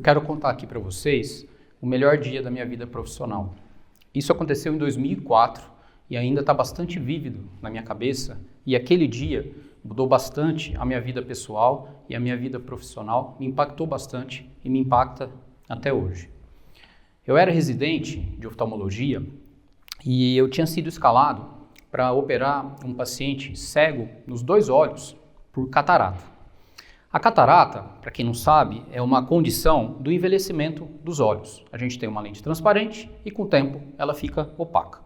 quero contar aqui para vocês o melhor dia da minha vida profissional. Isso aconteceu em 2004 e ainda está bastante vívido na minha cabeça, e aquele dia mudou bastante a minha vida pessoal e a minha vida profissional, me impactou bastante e me impacta até hoje. Eu era residente de oftalmologia e eu tinha sido escalado para operar um paciente cego nos 2 olhos por catarata. A catarata, para quem não sabe, é uma condição do envelhecimento dos olhos. A gente tem uma lente transparente e com o tempo ela fica opaca.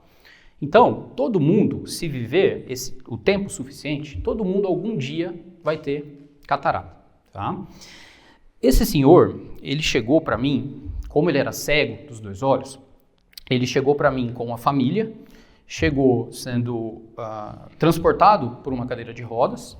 Então, todo mundo, se viver o tempo suficiente, todo mundo algum dia vai ter catarata. Tá? Esse senhor, ele chegou para mim, como ele era cego dos 2 olhos, ele chegou para mim com uma família, chegou sendo transportado por uma cadeira de rodas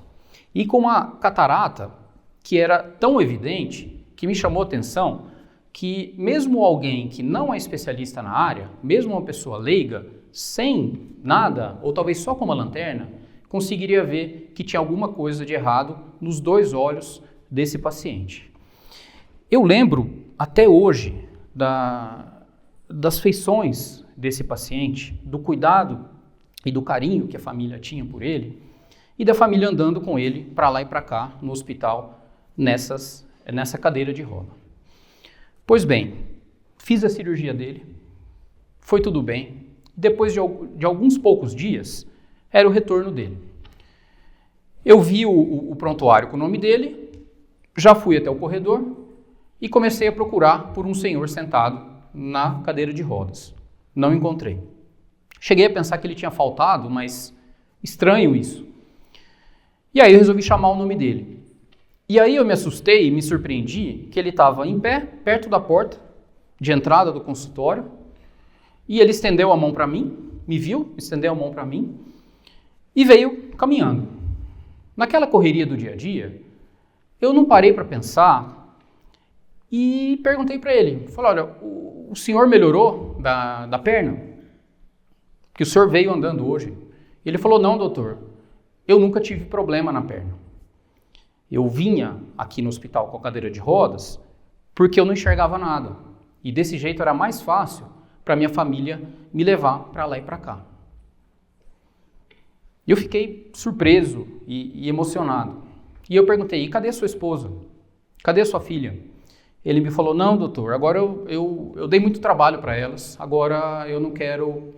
e com uma catarata que era tão evidente que me chamou a atenção que mesmo alguém que não é especialista na área, mesmo uma pessoa leiga, sem nada, ou talvez só com uma lanterna, conseguiria ver que tinha alguma coisa de errado nos 2 olhos desse paciente. Eu lembro até hoje das feições desse paciente, do cuidado e do carinho que a família tinha por ele, e da família andando com ele para lá e para cá no hospital, nessa cadeira de roda. Pois bem, fiz a cirurgia dele, foi tudo bem. Depois de alguns poucos dias, era o retorno dele. Eu vi o prontuário com o nome dele, já fui até o corredor e comecei a procurar por um senhor sentado na cadeira de rodas. Não encontrei. Cheguei a pensar que ele tinha faltado, mas estranho isso. E aí eu resolvi chamar o nome dele. E aí eu me assustei e me surpreendi que ele estava em pé, perto da porta de entrada do consultório, e ele estendeu a mão para mim, me viu, estendeu a mão para mim e veio caminhando. Naquela correria do dia a dia, eu não parei para pensar e perguntei para ele, falei, olha, o senhor melhorou da perna? Que o senhor veio andando hoje. Ele falou, não, doutor, eu nunca tive problema na perna. Eu vinha aqui no hospital com a cadeira de rodas porque eu não enxergava nada. E desse jeito era mais fácil para minha família me levar para lá e para cá. Eu fiquei surpreso e emocionado. E eu perguntei, e cadê a sua esposa? Cadê a sua filha? Ele me falou, não, doutor, agora eu dei muito trabalho para elas, agora eu não quero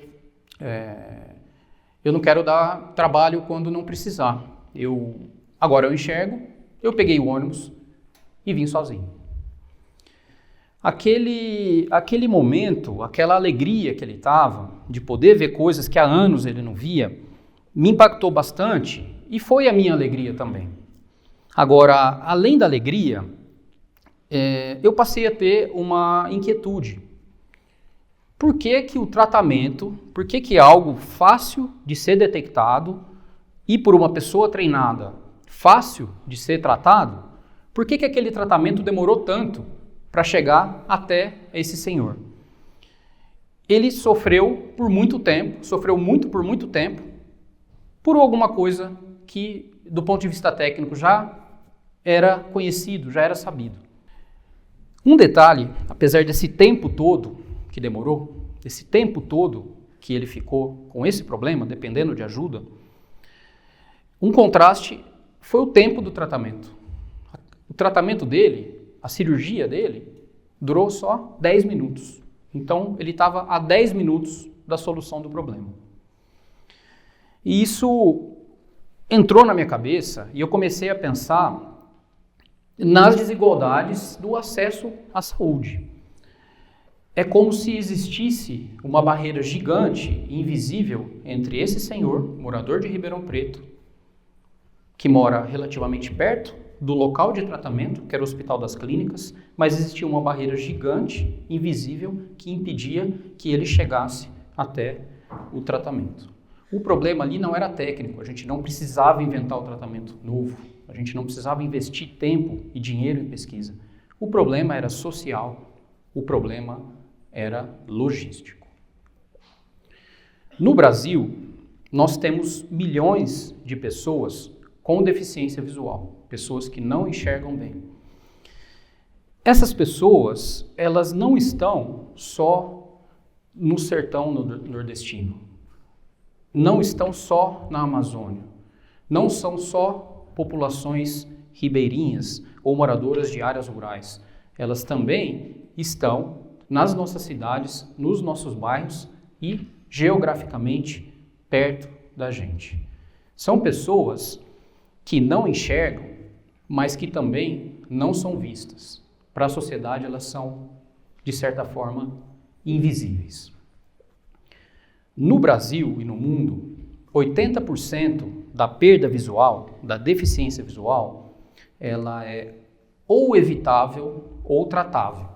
dar trabalho quando não precisar. Agora eu enxergo. Eu peguei o ônibus e vim sozinho. Aquele momento, aquela alegria que ele estava, de poder ver coisas que há anos ele não via, me impactou bastante e foi a minha alegria também. Agora, além da alegria, eu passei a ter uma inquietude. Por que o tratamento, por que algo fácil de ser detectado e por uma pessoa treinada, fácil de ser tratado, por que aquele tratamento demorou tanto para chegar até esse senhor? Ele sofreu por muito tempo, por muito tempo, por alguma coisa que, do ponto de vista técnico, já era conhecido, já era sabido. Um detalhe, apesar desse tempo todo que demorou, esse tempo todo que ele ficou com esse problema, dependendo de ajuda, um contraste foi o tempo do tratamento. O tratamento dele, a cirurgia dele, durou só 10 minutos. Então, ele estava a 10 minutos da solução do problema. E isso entrou na minha cabeça e eu comecei a pensar nas desigualdades do acesso à saúde. É como se existisse uma barreira gigante, invisível, entre esse senhor, morador de Ribeirão Preto, que mora relativamente perto do local de tratamento, que era o Hospital das Clínicas, mas existia uma barreira gigante, invisível, que impedia que ele chegasse até o tratamento. O problema ali não era técnico, a gente não precisava inventar o tratamento novo, a gente não precisava investir tempo e dinheiro em pesquisa. O problema era social, o problema era logístico. No Brasil, nós temos milhões de pessoas com deficiência visual, pessoas que não enxergam bem. Essas pessoas, elas não estão só no sertão nordestino, não estão só na Amazônia, não são só populações ribeirinhas ou moradoras de áreas rurais. Elas também estão nas nossas cidades, nos nossos bairros e geograficamente perto da gente. São pessoas que não enxergam, mas que também não são vistas. Para a sociedade, elas são, de certa forma, invisíveis. No Brasil e no mundo, 80% da perda visual, da deficiência visual, ela é ou evitável ou tratável.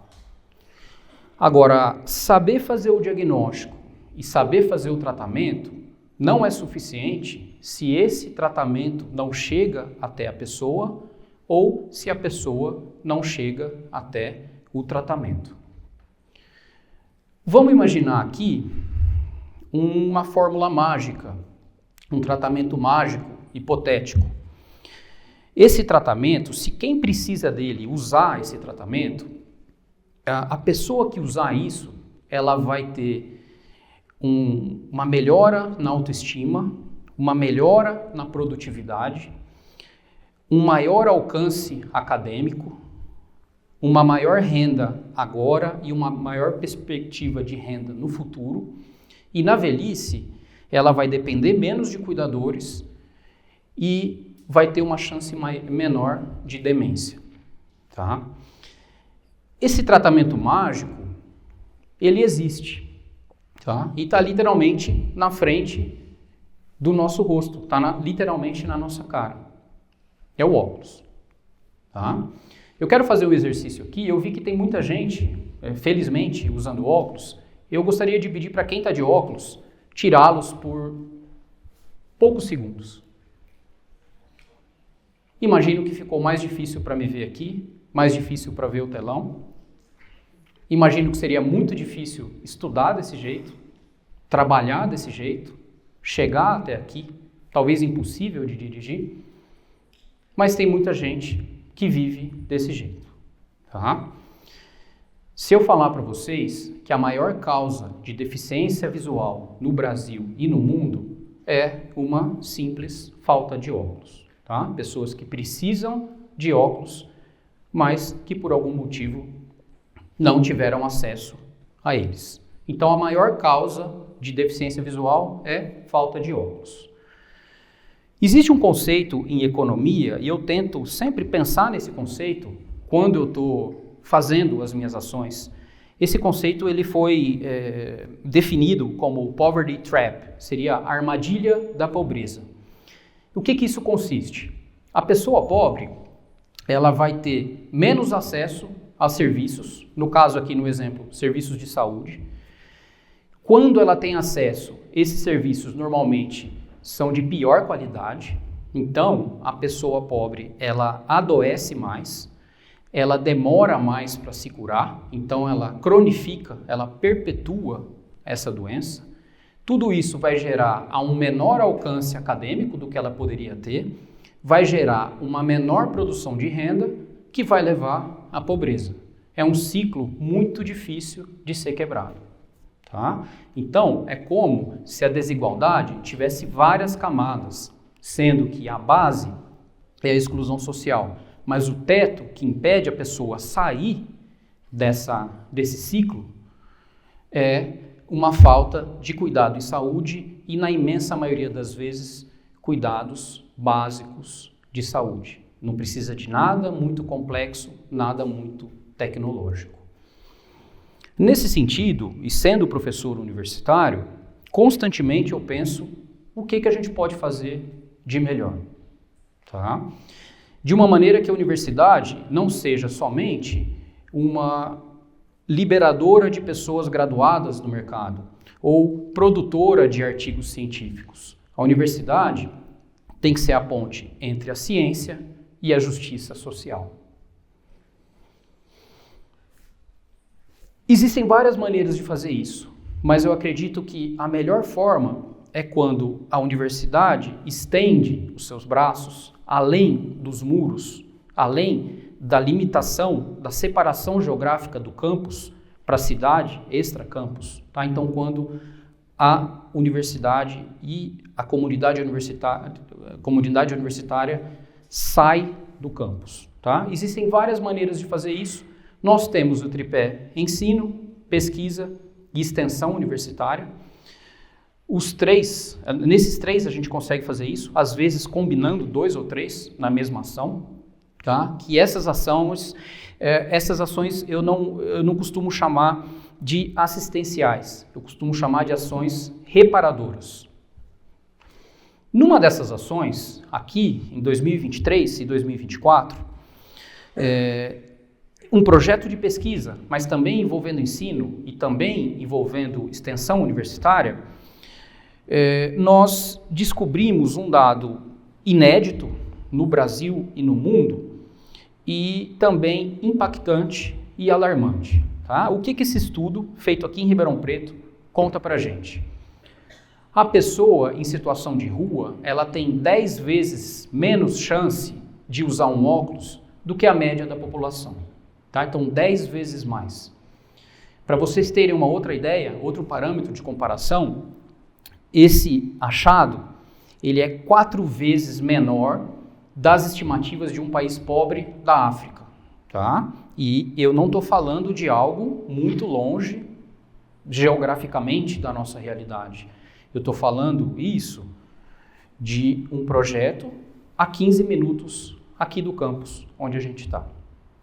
Agora, saber fazer o diagnóstico e saber fazer o tratamento não é suficiente se esse tratamento não chega até a pessoa ou se a pessoa não chega até o tratamento. Vamos imaginar aqui uma fórmula mágica, um tratamento mágico, hipotético. Esse tratamento, se quem precisa dele usar esse tratamento, a pessoa que usar isso, ela vai ter uma melhora na autoestima, uma melhora na produtividade, um maior alcance acadêmico, uma maior renda agora e uma maior perspectiva de renda no futuro. E na velhice, ela vai depender menos de cuidadores e vai ter uma chance menor de demência. Tá? Esse tratamento mágico, ele existe. Tá? E está literalmente na frente do nosso rosto, está literalmente na nossa cara. É o óculos. Tá? Eu quero fazer um exercício aqui, eu vi que tem muita gente, felizmente, usando óculos. Eu gostaria de pedir para quem está de óculos, tirá-los por poucos segundos. Imagino que ficou mais difícil para me ver aqui, mais difícil para ver o telão. Imagino que seria muito difícil estudar desse jeito, trabalhar desse jeito, chegar até aqui, talvez impossível de dirigir, mas tem muita gente que vive desse jeito. Tá? Se eu falar para vocês que a maior causa de deficiência visual no Brasil e no mundo é uma simples falta de óculos. Tá? Pessoas que precisam de óculos, mas que por algum motivo não tiveram acesso a eles. Então a maior causa de deficiência visual é falta de óculos. Existe um conceito em economia, e eu tento sempre pensar nesse conceito quando eu estou fazendo as minhas ações. Esse conceito ele foi definido como poverty trap, seria a armadilha da pobreza. O que isso consiste? A pessoa pobre, ela vai ter menos acesso a serviços, no caso aqui no exemplo, serviços de saúde. Quando ela tem acesso, esses serviços normalmente são de pior qualidade, então a pessoa pobre, ela adoece mais, ela demora mais para se curar, então ela cronifica, ela perpetua essa doença. Tudo isso vai gerar um menor alcance acadêmico do que ela poderia ter, vai gerar uma menor produção de renda, que vai levar à pobreza. É um ciclo muito difícil de ser quebrado. Tá? Então, é como se a desigualdade tivesse várias camadas, sendo que a base é a exclusão social, mas o teto que impede a pessoa sair desse ciclo é uma falta de cuidado em saúde e, na imensa maioria das vezes, cuidados básicos de saúde. Não precisa de nada muito complexo, nada muito tecnológico. Nesse sentido, e sendo professor universitário, constantemente eu penso o que a gente pode fazer de melhor. Tá? De uma maneira que a universidade não seja somente uma liberadora de pessoas graduadas no mercado ou produtora de artigos científicos. A universidade tem que ser a ponte entre a ciência e a justiça social. Existem várias maneiras de fazer isso, mas eu acredito que a melhor forma é quando a universidade estende os seus braços além dos muros, além da limitação, da separação geográfica do campus para a cidade, extra-campus. Tá? Então, quando a universidade e a comunidade universitária sai do campus. Tá? Existem várias maneiras de fazer isso. Nós temos o tripé ensino, pesquisa e extensão universitária. Nesses três a gente consegue fazer isso, às vezes combinando 2 ou 3 na mesma ação. Tá? Que essas ações eu não costumo chamar de assistenciais, eu costumo chamar de ações reparadoras. Numa dessas ações, aqui em 2023 e 2024, um projeto de pesquisa, mas também envolvendo ensino e também envolvendo extensão universitária, nós descobrimos um dado inédito no Brasil e no mundo e também impactante e alarmante. Tá? O que esse estudo, feito aqui em Ribeirão Preto, conta pra gente? A pessoa em situação de rua, ela tem 10 vezes menos chance de usar um óculos do que a média da população. Tá? Então, 10 vezes mais. Para vocês terem uma outra ideia, outro parâmetro de comparação, esse achado, ele é 4 vezes menor das estimativas de um país pobre da África. Tá? E eu não estou falando de algo muito longe geograficamente da nossa realidade. Eu estou falando isso de um projeto a 15 minutos aqui do campus onde a gente está.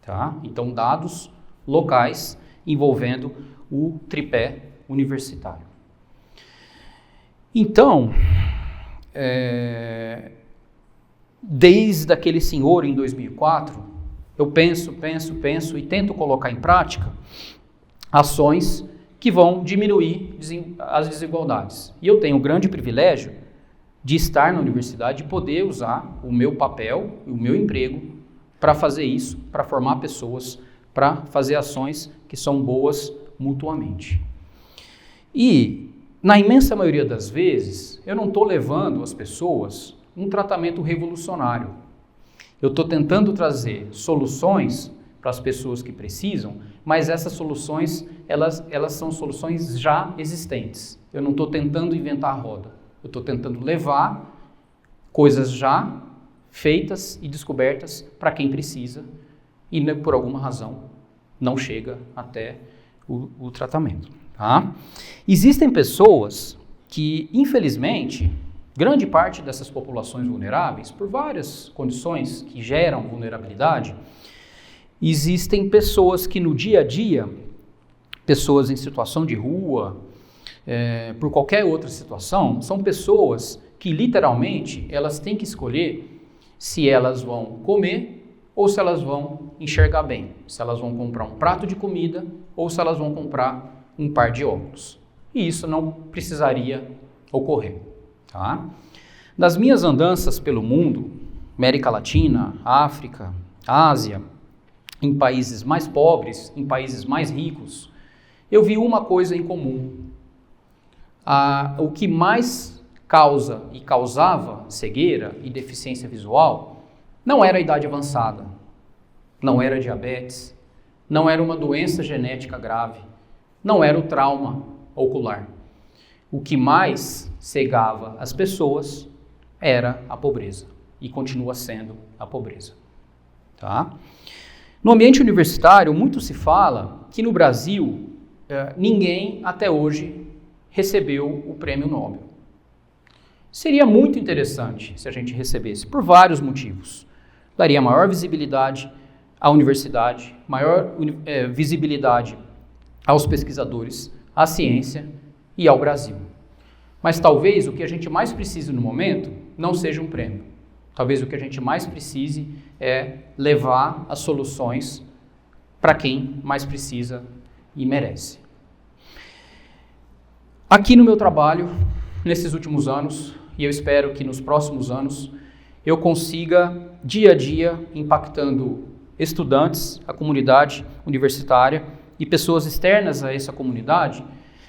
Tá? Então, dados locais envolvendo o tripé universitário. Então, desde aquele senhor em 2004, eu penso e tento colocar em prática ações que vão diminuir as desigualdades. E eu tenho o grande privilégio de estar na universidade e poder usar o meu papel e o meu emprego para fazer isso, para formar pessoas, para fazer ações que são boas mutuamente. E, na imensa maioria das vezes, eu não estou levando às pessoas um tratamento revolucionário. Eu estou tentando trazer soluções para as pessoas que precisam, mas essas soluções, elas são soluções já existentes. Eu não estou tentando inventar a roda. Eu estou tentando levar coisas já feitas e descobertas para quem precisa e, por alguma razão, não chega até o tratamento. Tá? Existem pessoas que, infelizmente, grande parte dessas populações vulneráveis, por várias condições que geram vulnerabilidade, existem pessoas que no dia a dia, pessoas em situação de rua, por qualquer outra situação, são pessoas que literalmente elas têm que escolher se elas vão comer ou se elas vão enxergar bem, se elas vão comprar um prato de comida ou se elas vão comprar um par de óculos. E isso não precisaria ocorrer. Tá? Das minhas andanças pelo mundo, América Latina, África, Ásia, em países mais pobres, em países mais ricos, eu vi uma coisa em comum. O que mais causa e causava cegueira e deficiência visual não era a idade avançada, não era diabetes, não era uma doença genética grave, não era o trauma ocular. O que mais cegava as pessoas era a pobreza e continua sendo a pobreza. Tá? No ambiente universitário, muito se fala que no Brasil ninguém até hoje recebeu o prêmio Nobel. Seria muito interessante se a gente recebesse, por vários motivos. Daria maior visibilidade à universidade, maior visibilidade aos pesquisadores, à ciência e ao Brasil. Mas talvez o que a gente mais precise no momento não seja um prêmio. Talvez o que a gente mais precise é levar as soluções para quem mais precisa e merece. Aqui no meu trabalho, nesses últimos anos, e eu espero que nos próximos anos, eu consiga, dia a dia, impactando estudantes, a comunidade universitária e pessoas externas a essa comunidade,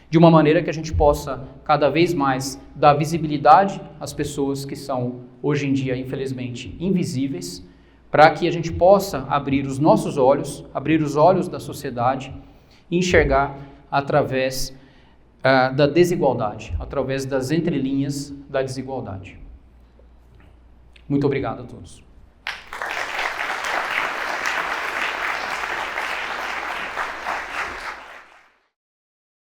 de uma maneira que a gente possa cada vez mais dar visibilidade às pessoas que são, hoje em dia, infelizmente, invisíveis, para que a gente possa abrir os nossos olhos, abrir os olhos da sociedade e enxergar através da desigualdade, através das entrelinhas da desigualdade. Muito obrigado a todos.